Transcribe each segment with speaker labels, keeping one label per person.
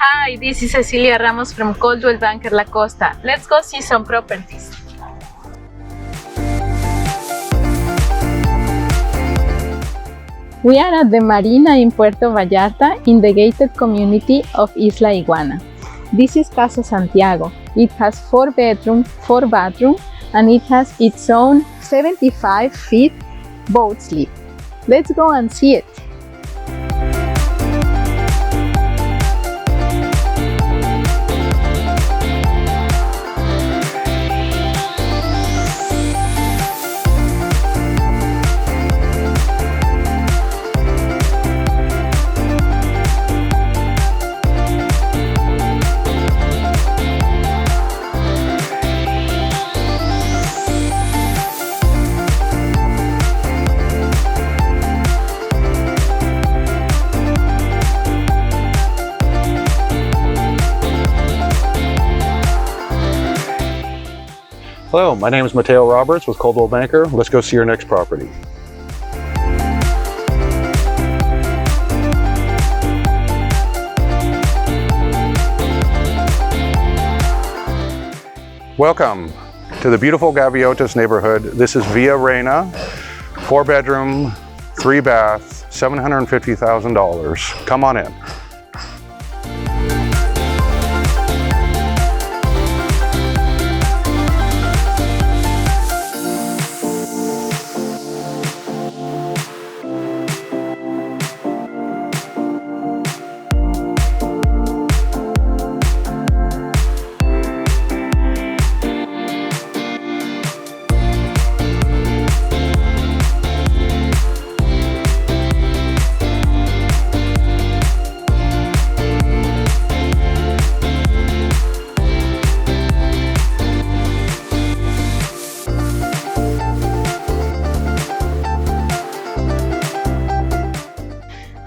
Speaker 1: Hi, this is Cecilia Ramos from Coldwell Banker La Costa. Let's go see some properties. We are at the Marina in Puerto Vallarta in the gated community of Isla Iguana. This is Casa Santiago. It has 4 bedrooms, 4 bathrooms, and it has its own 75 feet boat slip. Let's go and see it.
Speaker 2: Hello, my name is Mateo Roberts with Coldwell Banker. Let's go see your next property. Welcome to the beautiful Gaviotas neighborhood. This is Villa Reina, 4 bedroom, 3 bath, $750,000. Come on in.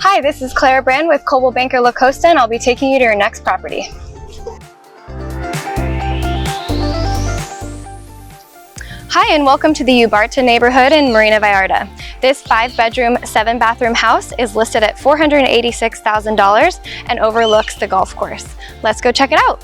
Speaker 3: Hi, this is Clara Brand with Coldwell Banker La Costa, and I'll be taking you to your next property. Hi, and welcome to the Ubarta neighborhood in Nuevo Vallarta. This 5-bedroom, 7-bathroom house is listed at $486,000 and overlooks the golf course. Let's go check it out.